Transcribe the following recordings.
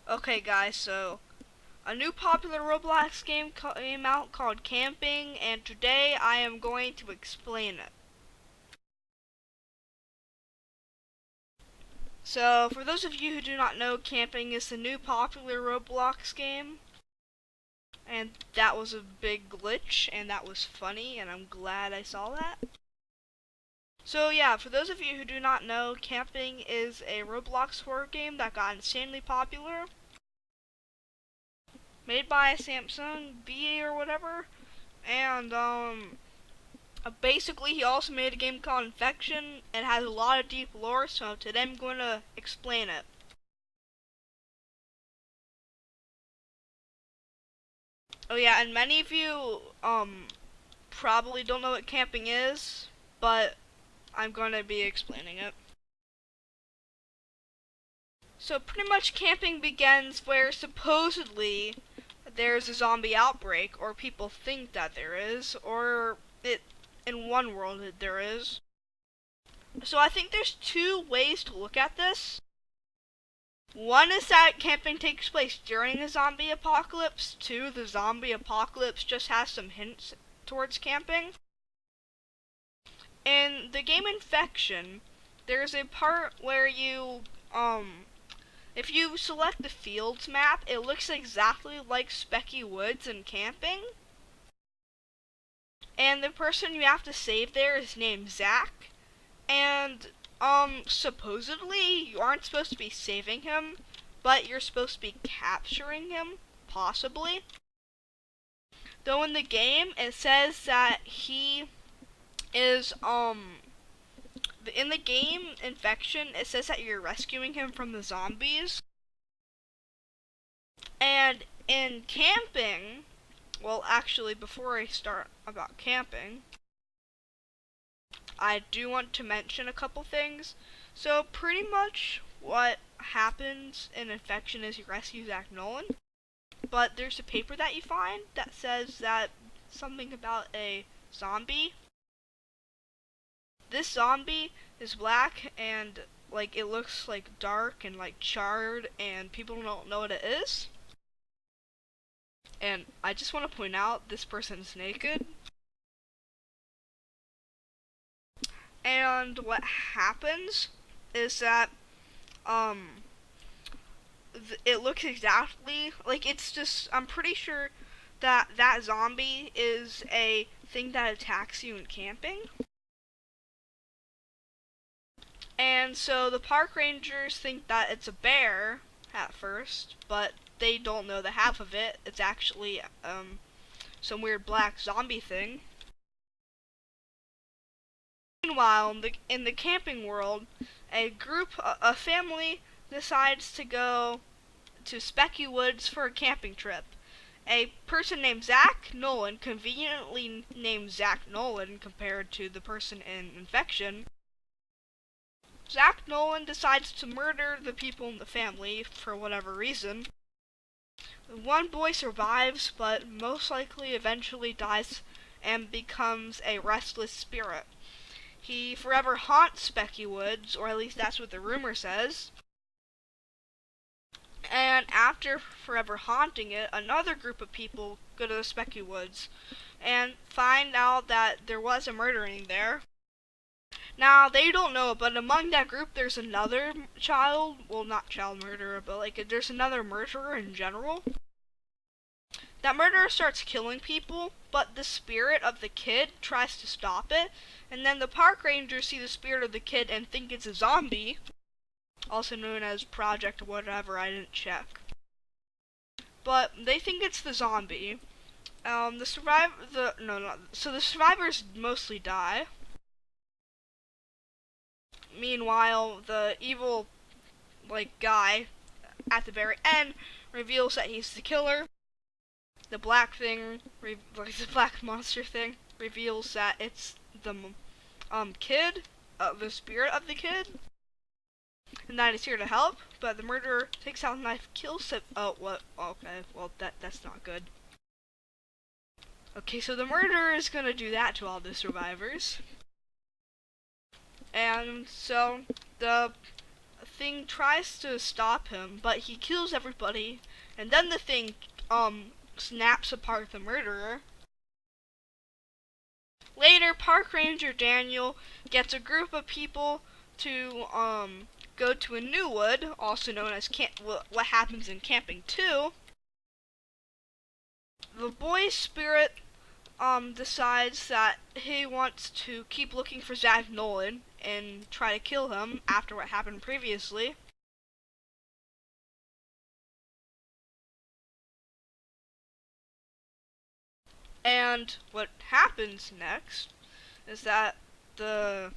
Okay guys, so a new popular Roblox game came out called Camping, and today I am going to explain it. So, for those of you who do not know, Camping is the new popular Roblox game, and that was a big glitch, and that was funny, and I'm glad I saw that. So yeah, for those of you who do not know, Camping is a Roblox horror game that got insanely popular, made by Samsung BA or whatever, and basically, he also made a game called Infection. It has a lot of deep lore, so today I'm going to explain it. Oh yeah, and many of you probably don't know what camping is, but I'm going to be explaining it. So pretty much camping begins where supposedly there's a zombie outbreak, or people think that there is, or in one world there is. So I think there's two ways to look at this. One is that camping takes place during a zombie apocalypse. Two, the zombie apocalypse just has some hints towards camping. In the game Infection, there's a part where if you select the fields map, it looks exactly like Specky Woods and camping. And the person you have to save there is named Zach. And, supposedly, you aren't supposed to be saving him, but you're supposed to be capturing him, possibly. Though in the game, it says that he is, in the game Infection, it says that you're rescuing him from the zombies. And in camping, well, actually, before I start about camping, I do want to mention a couple things. So, pretty much what happens in Infection is you rescue Zach Nolan, but there's a paper that you find that says that something about a zombie. This zombie is black and like it looks like dark and like charred, and people don't know what it is. And I just want to point out this person's naked. And what happens is that um it looks exactly like it's just I'm pretty sure that that zombie is a thing that attacks you in camping. And so the park rangers think that it's a bear at first, but they don't know the half of it. It's actually some weird black zombie thing. Meanwhile, in the camping world, a family decides to go to Specky Woods for a camping trip. A person named Zach Nolan, conveniently named Zach Nolan compared to the person in Infection, Zach Nolan decides to murder the people in the family for whatever reason. One boy survives, but most likely eventually dies and becomes a restless spirit. He forever haunts Specky Woods, or at least that's what the rumor says. And after forever haunting it, another group of people go to the Specky Woods and find out that there was a murdering there. Now, they don't know, but among that group there's another child, well, not child murderer, but like there's another murderer in general. That murderer starts killing people, but the spirit of the kid tries to stop it, and then the park rangers see the spirit of the kid and think it's a zombie, also known as Project whatever, I didn't check. But they think it's the zombie. The survivors mostly die. Meanwhile, the evil, like, guy at the very end reveals that he's the killer. The black thing, like the black monster thing, reveals that it's the kid, the spirit of the kid, and that he's here to help. But the murderer takes out a knife, kills him. Oh, what? Okay, well that's not good. Okay, so the murderer is gonna do that to all the survivors. And so the thing tries to stop him, but he kills everybody, and then the thing snaps apart the murderer. Later, Park Ranger Daniel gets a group of people to go to a new wood, also known as what happens in Camping 2. The boy's spirit decides that he wants to keep looking for Zach Nolan and try to kill him after what happened previously. And what happens next is that the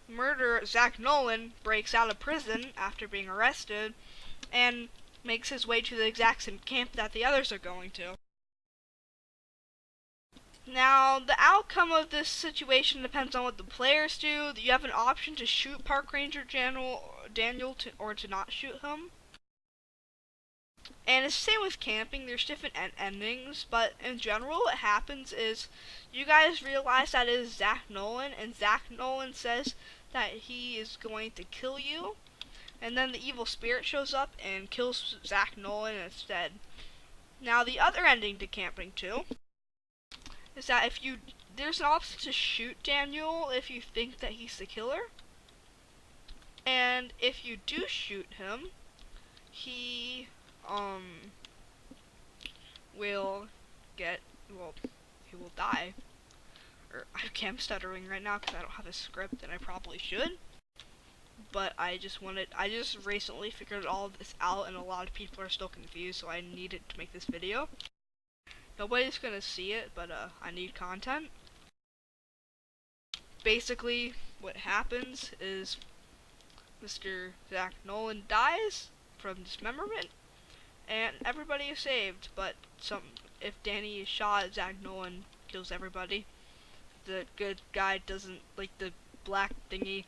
murderer, Zach Nolan, breaks out of prison after being arrested and makes his way to the exact same camp that the others are going to. Now, the outcome of this situation depends on what the players do. You have an option to shoot Park Ranger Daniel or to not shoot him. And it's the same with camping, there's different endings, but in general what happens is you guys realize that it is Zach Nolan, and Zach Nolan says that he is going to kill you, and then the evil spirit shows up and kills Zach Nolan instead. Now the other ending to Camping 2 is that there's an option to shoot Daniel if you think that he's the killer, and if you do shoot him, he he will die. I'm stuttering right now because I don't have a script and I probably should. But I just recently figured all of this out and a lot of people are still confused, so I needed to make this video. Nobody's gonna see it, but I need content. Basically, what happens is Mr. Zach Nolan dies from dismemberment, and everybody is saved, but if Danny is shot, Zach Nolan kills everybody. The good guy doesn't, like the black thingy,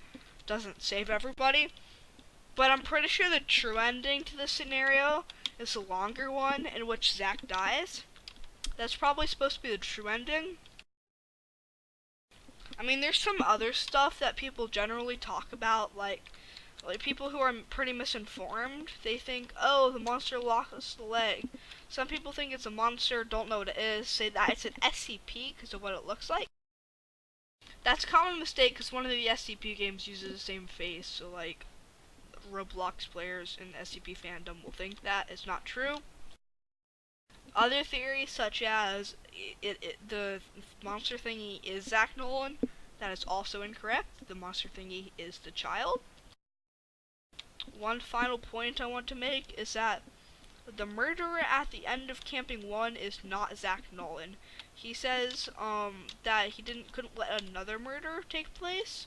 doesn't save everybody. But I'm pretty sure the true ending to this scenario is the longer one in which Zach dies. That's probably supposed to be the true ending. I mean, there's some other stuff that people generally talk about, like people who are pretty misinformed. They think, oh, the monster lost the leg. Some people think it's a monster, don't know what it is, say that it's an SCP because of what it looks like. That's a common mistake because one of the SCP games uses the same face, so like Roblox players in the SCP fandom will think that is not true. Other theories such as the monster thingy is Zach Nolan, that is also incorrect. The monster thingy is the child. One final point I want to make is that the murderer at the end of Camping 1 is not Zach Nolan. He says that he couldn't let another murder take place.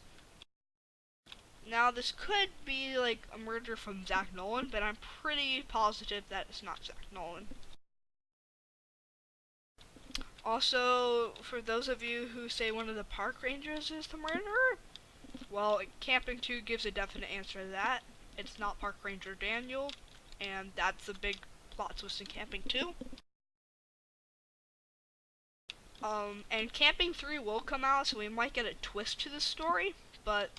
Now this could be like a murder from Zach Nolan, but I'm pretty positive that it's not Zach Nolan. Also, for those of you who say one of the park rangers is the murderer, well, Camping 2 gives a definite answer to that. It's not Park Ranger Daniel, and that's the big plot twist in Camping 2. And Camping 3 will come out, so we might get a twist to the story, but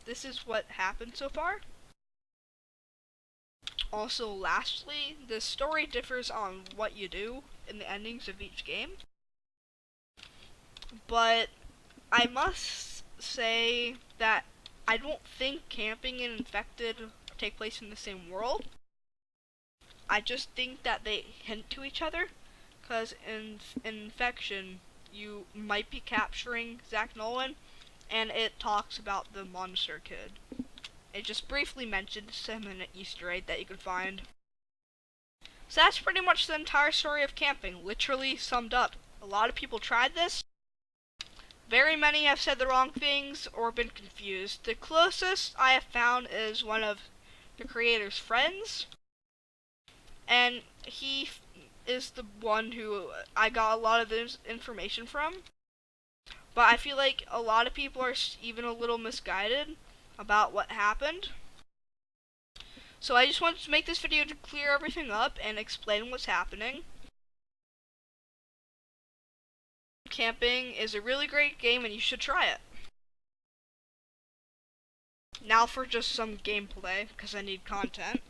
this is what happened so far. Also, lastly, the story differs on what you do in the endings of each game. But I must say that I don't think Camping and Infected take place in the same world. I just think that they hint to each other, because in Infection, you might be capturing Zach Nolan, and it talks about the monster kid. It just briefly mentions him in an Easter egg that you can find. So that's pretty much the entire story of Camping, literally summed up. A lot of people tried this. Very many have said the wrong things or been confused. The closest I have found is one of the creator's friends, and he is the one who I got a lot of this information from. But I feel like a lot of people are even a little misguided about what happened. So I just wanted to make this video to clear everything up and explain what's happening. Camping is a really great game and you should try it. Now for just some gameplay, because I need content.